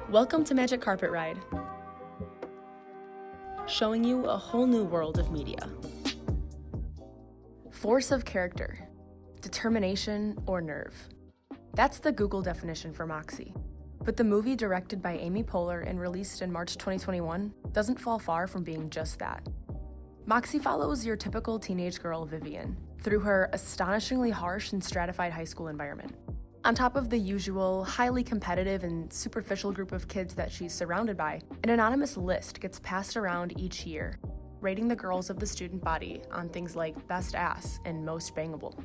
Welcome to Magic Carpet Ride, showing you a whole new world of media. Force of character, determination, or nerve. That's the Google definition for Moxie. But the movie, directed by Amy Poehler and released in March 2021, doesn't fall far from being just that. Moxie follows your typical teenage girl, Vivian, through her astonishingly harsh and stratified high school environment. On top of the usual, highly competitive and superficial group of kids that she's surrounded by, an anonymous list gets passed around each year, rating the girls of the student body on things like best ass and most bangable.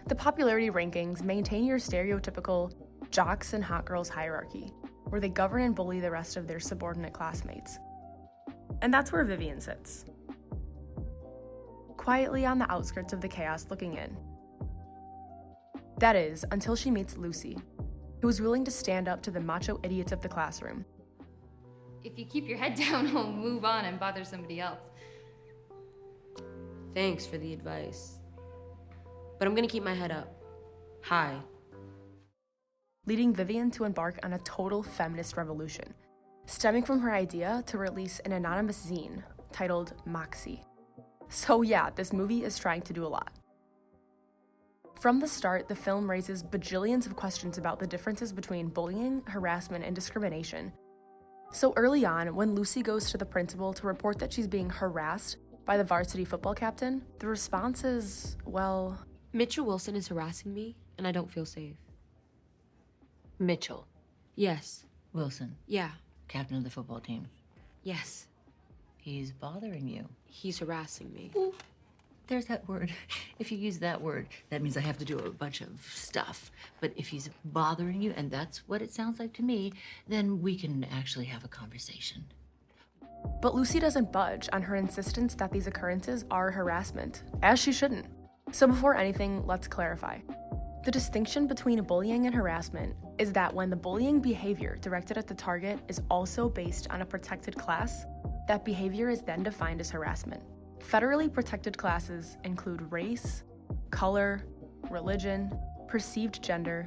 The popularity rankings maintain your stereotypical jocks and hot girls hierarchy, where they govern and bully the rest of their subordinate classmates. And that's where Vivian sits, quietly on the outskirts of the chaos looking in. That is, until she meets Lucy, who is willing to stand up to the macho idiots of the classroom. If you keep your head down, I'll move on and bother somebody else. Thanks for the advice. But I'm gonna keep my head up. High. Leading Vivian to embark on a total feminist revolution, stemming from her idea to release an anonymous zine titled Moxie. So yeah, this movie is trying to do a lot. From the start, the film raises bajillions of questions about the differences between bullying, harassment, and discrimination. So early on, when Lucy goes to the principal to report that she's being harassed by the varsity football captain, the response is, well... Mitchell Wilson is harassing me, and I don't feel safe. Mitchell Yes. Wilson, Yeah. captain of the football team. Yes. He's bothering you. He's harassing me. Ooh, there's that word. If you use that word, that means I have to do a bunch of stuff. But if he's bothering you, and that's what it sounds like to me, then we can actually have a conversation. But Lucy doesn't budge on her insistence that these occurrences are harassment, as she shouldn't. So before anything, let's clarify. The distinction between bullying and harassment is that when the bullying behavior directed at the target is also based on a protected class, that behavior is then defined as harassment. Federally protected classes include race, color, religion, perceived gender,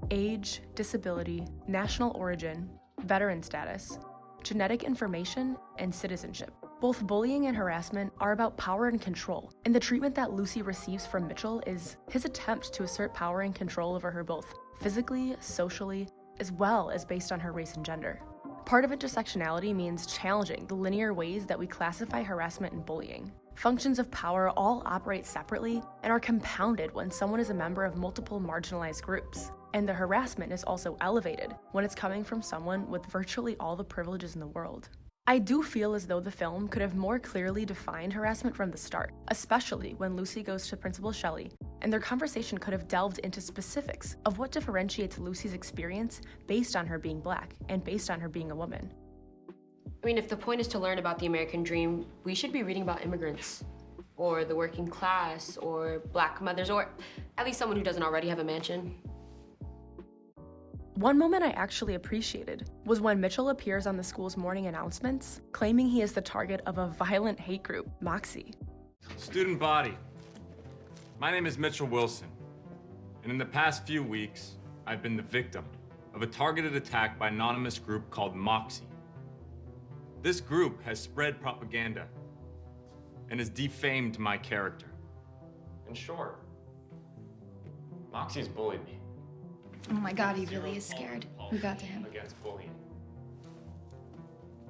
age, disability, national origin, veteran status, genetic information, and citizenship. Both bullying and harassment are about power and control, and the treatment that Lucy receives from Mitchell is his attempt to assert power and control over her both physically, socially, as well as based on her race and gender. Part of intersectionality means challenging the linear ways that we classify harassment and bullying. Functions of power all operate separately and are compounded when someone is a member of multiple marginalized groups. And the harassment is also elevated when it's coming from someone with virtually all the privileges in the world. I do feel as though the film could have more clearly defined harassment from the start, especially when Lucy goes to Principal Shelley, and their conversation could have delved into specifics of what differentiates Lucy's experience based on her being Black and based on her being a woman. I mean, if the point is to learn about the American dream, we should be reading about immigrants, or the working class, or Black mothers, or at least someone who doesn't already have a mansion. One moment I actually appreciated was when Mitchell appears on the school's morning announcements, claiming he is the target of a violent hate group, Moxie. Student body, my name is Mitchell Wilson, and in the past few weeks, I've been the victim of a targeted attack by an anonymous group called Moxie. This group has spread propaganda and has defamed my character. In short, Moxie's bullied me. Oh my God, he really is scared. We got to him. Against bullying.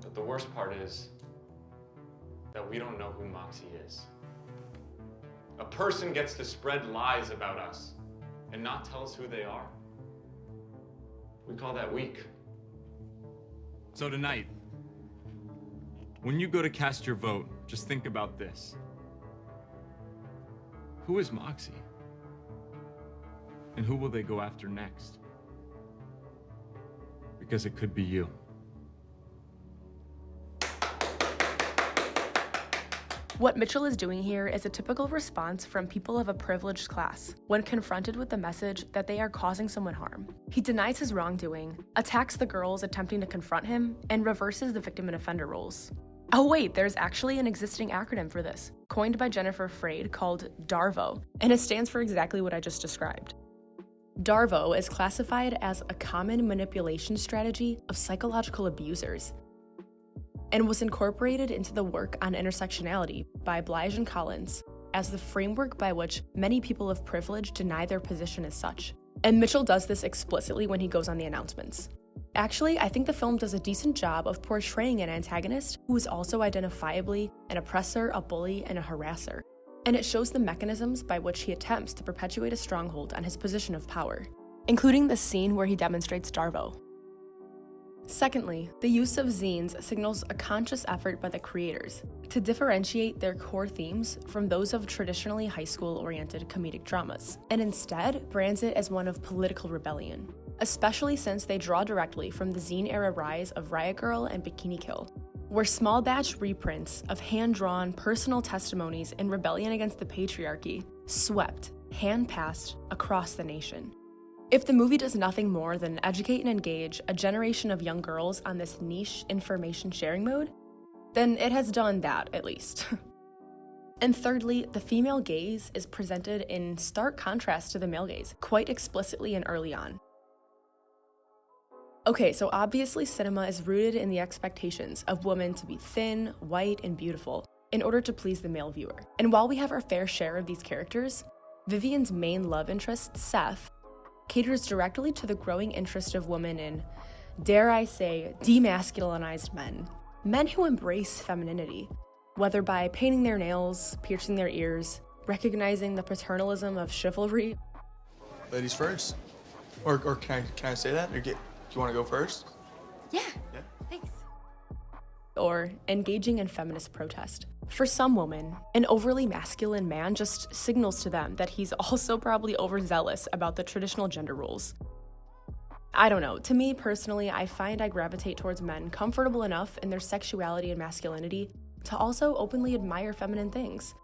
But the worst part is that we don't know who Moxie is. A person gets to spread lies about us and not tell us who they are. We call that weak. So tonight, when you go to cast your vote, just think about this. Who is Moxie? And who will they go after next? Because it could be you. What Mitchell is doing here is a typical response from people of a privileged class when confronted with the message that they are causing someone harm. He denies his wrongdoing, attacks the girls attempting to confront him, and reverses the victim and offender roles. Oh wait, there's actually an existing acronym for this, coined by Jennifer Freyd called DARVO, and it stands for exactly what I just described. DARVO is classified as a common manipulation strategy of psychological abusers and was incorporated into the work on intersectionality by Blige and Collins as the framework by which many people of privilege deny their position as such. And Mitchell does this explicitly when he goes on the announcements. Actually, I think the film does a decent job of portraying an antagonist who is also identifiably an oppressor, a bully, and a harasser. And it shows the mechanisms by which he attempts to perpetuate a stronghold on his position of power, including the scene where he demonstrates DARVO. Secondly, the use of zines signals a conscious effort by the creators to differentiate their core themes from those of traditionally high school-oriented comedic dramas, and instead brands it as one of political rebellion, especially since they draw directly from the zine-era rise of Riot Girl and Bikini Kill, where small batch reprints of hand-drawn personal testimonies in rebellion against the patriarchy swept, hand-passed, across the nation. If the movie does nothing more than educate and engage a generation of young girls on this niche information sharing mode, then it has done that, at least. And thirdly, the female gaze is presented in stark contrast to the male gaze, quite explicitly and early on. Okay, so obviously cinema is rooted in the expectations of women to be thin, white, and beautiful in order to please the male viewer. And while we have our fair share of these characters, Vivian's main love interest, Seth, caters directly to the growing interest of women in, dare I say, demasculinized men. Men who embrace femininity, whether by painting their nails, piercing their ears, recognizing the paternalism of chivalry. Ladies first? Or can I say that? Or do you want to go first? Yeah, thanks. Or engaging in feminist protest. For some women, an overly masculine man just signals to them that he's also probably overzealous about the traditional gender roles. I don't know, to me personally, I find I gravitate towards men comfortable enough in their sexuality and masculinity to also openly admire feminine things.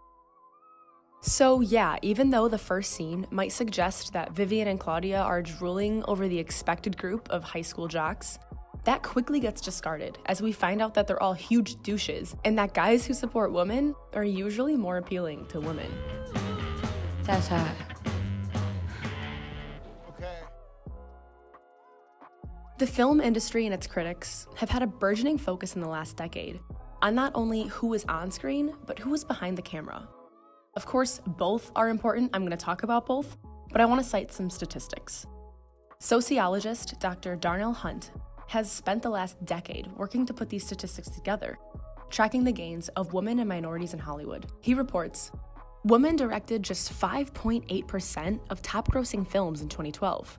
So yeah, even though the first scene might suggest that Vivian and Claudia are drooling over the expected group of high school jocks, that quickly gets discarded as we find out that they're all huge douches and that guys who support women are usually more appealing to women. That's hot. Okay. The film industry and its critics have had a burgeoning focus in the last decade on not only who is on screen, but who is behind the camera. Of course, both are important. I'm going to talk about both, but I want to cite some statistics. Sociologist Dr. Darnell Hunt has spent the last decade working to put these statistics together, tracking the gains of women and minorities in Hollywood. He reports, women directed just 5.8% of top-grossing films in 2012.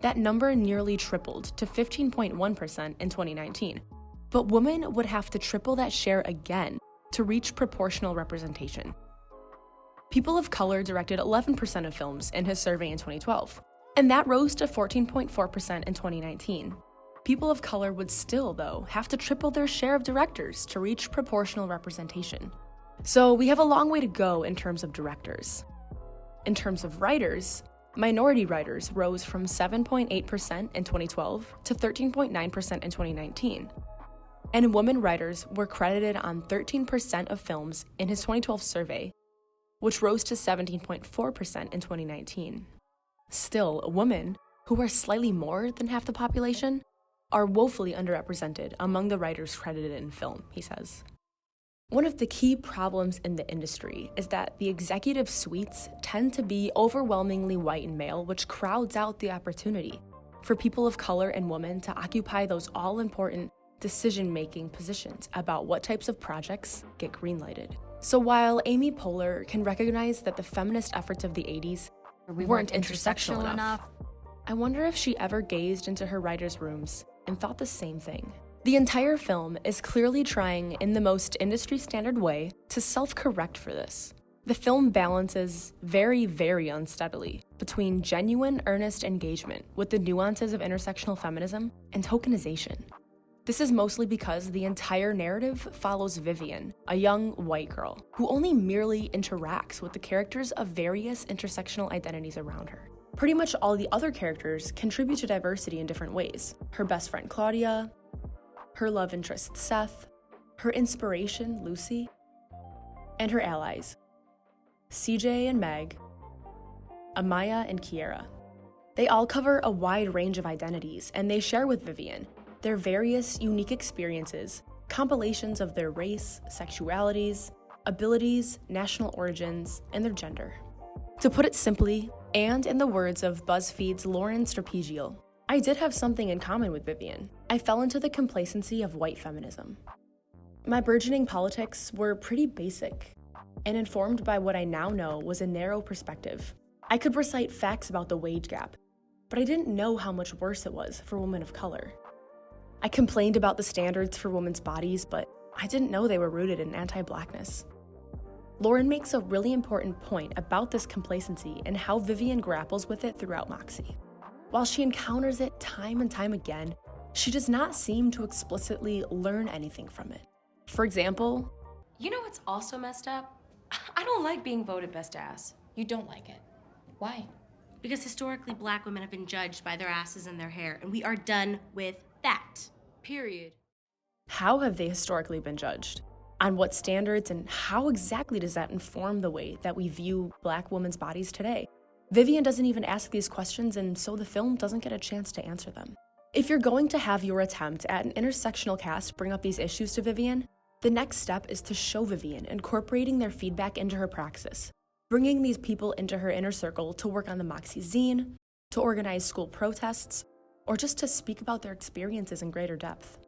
That number nearly tripled to 15.1% in 2019. But women would have to triple that share again to reach proportional representation. People of color directed 11% of films in his survey in 2012, and that rose to 14.4% in 2019. People of color would still, though, have to triple their share of directors to reach proportional representation. So we have a long way to go in terms of directors. In terms of writers, minority writers rose from 7.8% in 2012 to 13.9% in 2019. And women writers were credited on 13% of films in his 2012 survey, which rose to 17.4% in 2019. Still, women, who are slightly more than half the population, are woefully underrepresented among the writers credited in film, he says. One of the key problems in the industry is that the executive suites tend to be overwhelmingly white and male, which crowds out the opportunity for people of color and women to occupy those all-important decision-making positions about what types of projects get greenlighted. So while Amy Poehler can recognize that the feminist efforts of the 80s weren't intersectional enough, I wonder if she ever gazed into her writers' rooms and thought the same thing. The entire film is clearly trying, in the most industry-standard way, to self-correct for this. The film balances very, very unsteadily between genuine, earnest engagement with the nuances of intersectional feminism and tokenization. This is mostly because the entire narrative follows Vivian, a young white girl, who only merely interacts with the characters of various intersectional identities around her. Pretty much all the other characters contribute to diversity in different ways. Her best friend Claudia, her love interest Seth, her inspiration Lucy, and her allies, CJ and Meg, Amaya and Kiera. They all cover a wide range of identities, and they share with Vivian their various unique experiences, compilations of their race, sexualities, abilities, national origins, and their gender. To put it simply, and in the words of BuzzFeed's Lauren Strapegial, I did have something in common with Vivian. I fell into the complacency of white feminism. My burgeoning politics were pretty basic and informed by what I now know was a narrow perspective. I could recite facts about the wage gap, but I didn't know how much worse it was for women of color. I complained about the standards for women's bodies, but I didn't know they were rooted in anti-Blackness. Lauren makes a really important point about this complacency and how Vivian grapples with it throughout Moxie. While she encounters it time and time again, she does not seem to explicitly learn anything from it. For example, You know what's also messed up? I don't like being voted best ass. You don't like it. Why? Because historically, Black women have been judged by their asses and their hair, and we are done with that. Period. how have they historically been judged? On what standards, and how exactly does that inform the way that we view Black women's bodies today? Vivian doesn't even ask these questions, and so the film doesn't get a chance to answer them. If you're going to have your attempt at an intersectional cast bring up these issues to Vivian, the next step is to show Vivian incorporating their feedback into her praxis, bringing these people into her inner circle to work on the Moxie zine, to organize school protests, or just to speak about their experiences in greater depth.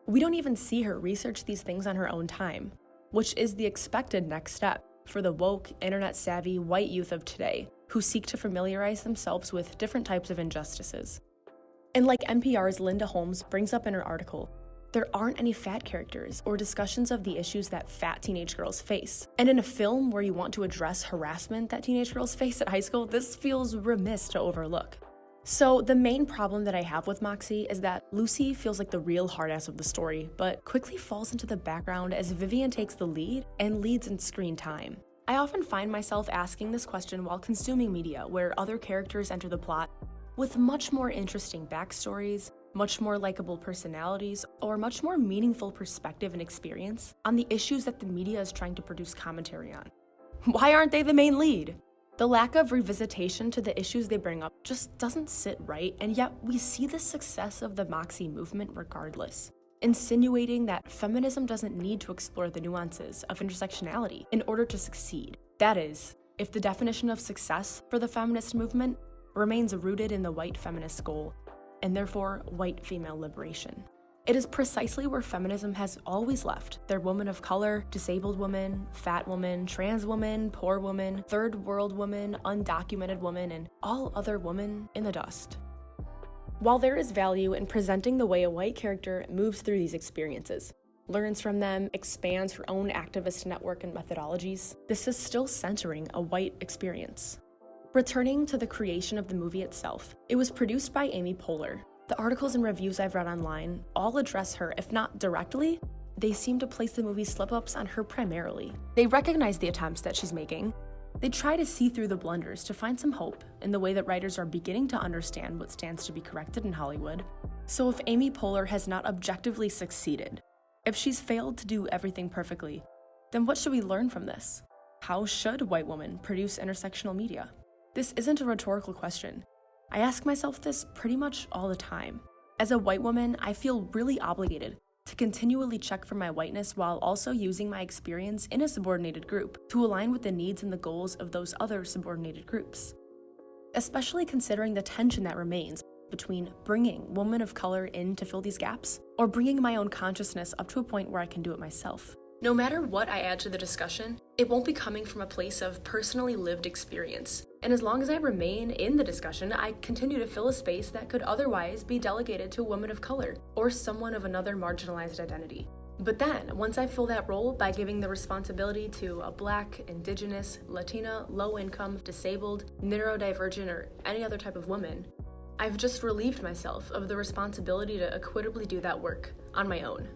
We don't even see her research these things on her own time, which is the expected next step for the woke, internet-savvy white youth of today who seek to familiarize themselves with different types of injustices. And like NPR's Linda Holmes brings up in her article, there aren't any fat characters or discussions of the issues that fat teenage girls face. And in a film where you want to address harassment that teenage girls face at high school, this feels remiss to overlook. So the main problem that I have with Moxie is that Lucy feels like the real hard-ass of the story, but quickly falls into the background as Vivian takes the lead and leads in screen time. I often find myself asking this question while consuming media where other characters enter the plot with much more interesting backstories, much more likable personalities, or much more meaningful perspective and experience on the issues that the media is trying to produce commentary on. Why aren't they the main lead? The lack of revisitation to the issues they bring up just doesn't sit right, and yet we see the success of the Moxie movement regardless, insinuating that feminism doesn't need to explore the nuances of intersectionality in order to succeed. That is, if the definition of success for the feminist movement remains rooted in the white feminist goal, and therefore white female liberation. It is precisely where feminism has always left their women of color, disabled women, fat women, trans women, poor women, third world women, undocumented women, and all other women in the dust. While there is value in presenting the way a white character moves through these experiences, learns from them, expands her own activist network and methodologies, this is still centering a white experience. Returning to the creation of the movie itself, it was produced by Amy Poehler. The articles and reviews I've read online all address her, if not directly, they seem to place the movie's slip-ups on her primarily. They recognize the attempts that she's making. They try to see through the blunders to find some hope in the way that writers are beginning to understand what stands to be corrected in Hollywood. So if Amy Poehler has not objectively succeeded, if she's failed to do everything perfectly, then what should we learn from this? How should white women produce intersectional media? This isn't a rhetorical question. I ask myself this pretty much all the time. As a white woman, I feel really obligated to continually check for my whiteness while also using my experience in a subordinated group to align with the needs and the goals of those other subordinated groups. Especially considering the tension that remains between bringing women of color in to fill these gaps or bringing my own consciousness up to a point where I can do it myself. No matter what I add to the discussion, it won't be coming from a place of personally lived experience. And as long as I remain in the discussion, I continue to fill a space that could otherwise be delegated to a woman of color or someone of another marginalized identity. But then, once I fill that role by giving the responsibility to a Black, Indigenous, Latina, low-income, disabled, neurodivergent, or any other type of woman, I've just relieved myself of the responsibility to equitably do that work on my own.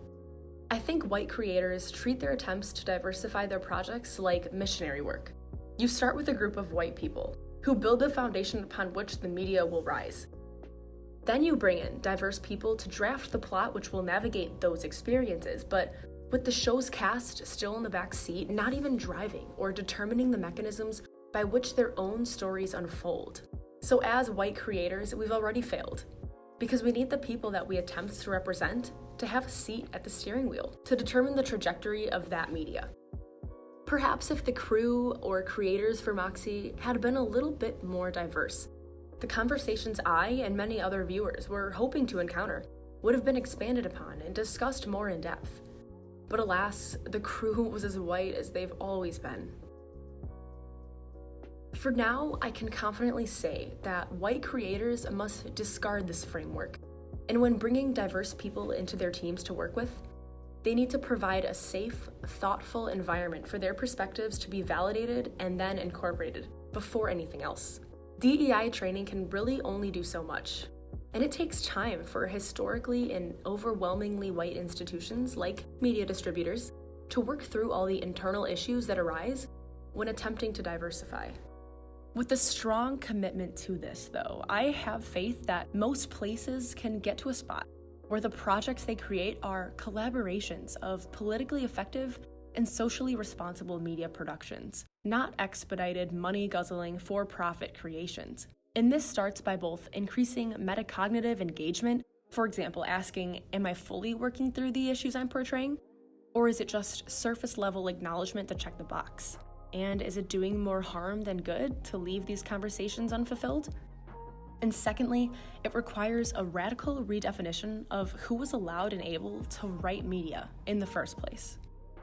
I think white creators treat their attempts to diversify their projects like missionary work. You start with a group of white people who build the foundation upon which the media will rise. Then you bring in diverse people to draft the plot which will navigate those experiences, but with the show's cast still in the back seat, not even driving or determining the mechanisms by which their own stories unfold. So as white creators, we've already failed, because we need the people that we attempt to represent to have a seat at the steering wheel to determine the trajectory of that media. Perhaps if the crew or creators for Moxie had been a little bit more diverse, the conversations I and many other viewers were hoping to encounter would have been expanded upon and discussed more in depth. But alas, the crew was as white as they've always been. For now, I can confidently say that white creators must discard this framework, and when bringing diverse people into their teams to work with, they need to provide a safe, thoughtful environment for their perspectives to be validated and then incorporated before anything else. DEI training can really only do so much, and it takes time for historically and overwhelmingly white institutions like media distributors to work through all the internal issues that arise when attempting to diversify. With a strong commitment to this, though, I have faith that most places can get to a spot where the projects they create are collaborations of politically effective and socially responsible media productions, not expedited, money-guzzling, for-profit creations. And this starts by both increasing metacognitive engagement, for example, asking, am I fully working through the issues I'm portraying? Or is it just surface-level acknowledgement to check the box? And is it doing more harm than good to leave these conversations unfulfilled? And secondly, it requires a radical redefinition of who was allowed and able to write media in the first place.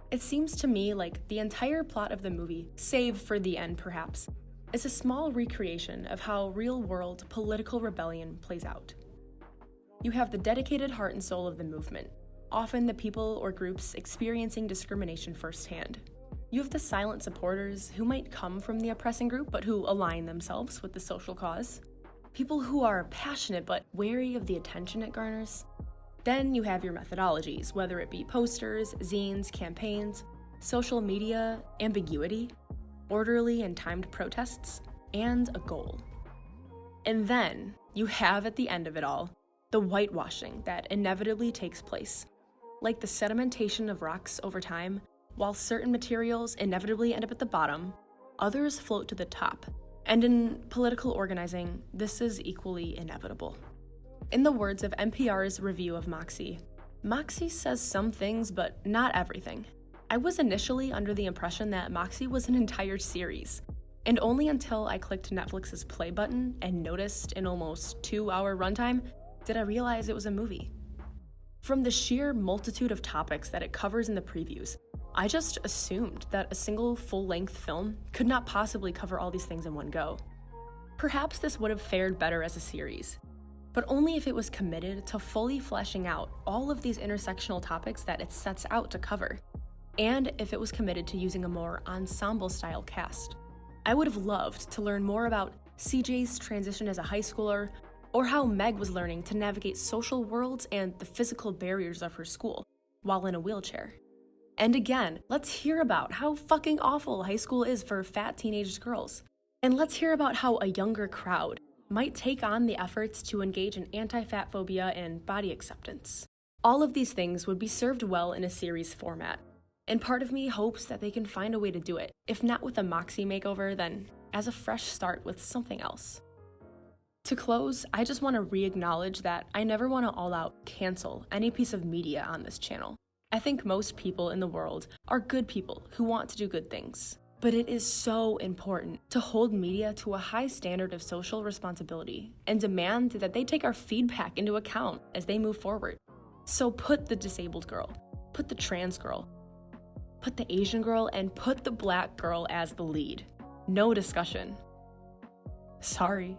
It seems to me like the entire plot of the movie, save for the end perhaps, is a small recreation of how real-world political rebellion plays out. You have the dedicated heart and soul of the movement, often the people or groups experiencing discrimination firsthand. You have the silent supporters who might come from the oppressing group but who align themselves with the social cause. People who are passionate but wary of the attention it garners. Then you have your methodologies, whether it be posters, zines, campaigns, social media, ambiguity, orderly and timed protests, and a goal. And then you have at the end of it all, the whitewashing that inevitably takes place. Like the sedimentation of rocks over time, while certain materials inevitably end up at the bottom, others float to the top. And in political organizing, this is equally inevitable. In the words of NPR's review of Moxie, Moxie says some things, but not everything. I was initially under the impression that Moxie was an entire series, and only until I clicked Netflix's play button and noticed an almost 2-hour runtime did I realize it was a movie. From the sheer multitude of topics that it covers in the previews, I just assumed that a single full-length film could not possibly cover all these things in one go. Perhaps this would have fared better as a series, but only if it was committed to fully fleshing out all of these intersectional topics that it sets out to cover, and if it was committed to using a more ensemble-style cast. I would have loved to learn more about CJ's transition as a high schooler, or how Meg was learning to navigate social worlds and the physical barriers of her school while in a wheelchair. And again, let's hear about how fucking awful high school is for fat teenage girls. And let's hear about how a younger crowd might take on the efforts to engage in anti-fat phobia and body acceptance. All of these things would be served well in a series format, and part of me hopes that they can find a way to do it, if not with a Moxie makeover, then as a fresh start with something else. To close, I just want to re-acknowledge that I never want to all-out cancel any piece of media on this channel. I think most people in the world are good people who want to do good things. But it is so important to hold media to a high standard of social responsibility and demand that they take our feedback into account as they move forward. So put the disabled girl, put the trans girl, put the Asian girl, and put the Black girl as the lead. No discussion. Sorry.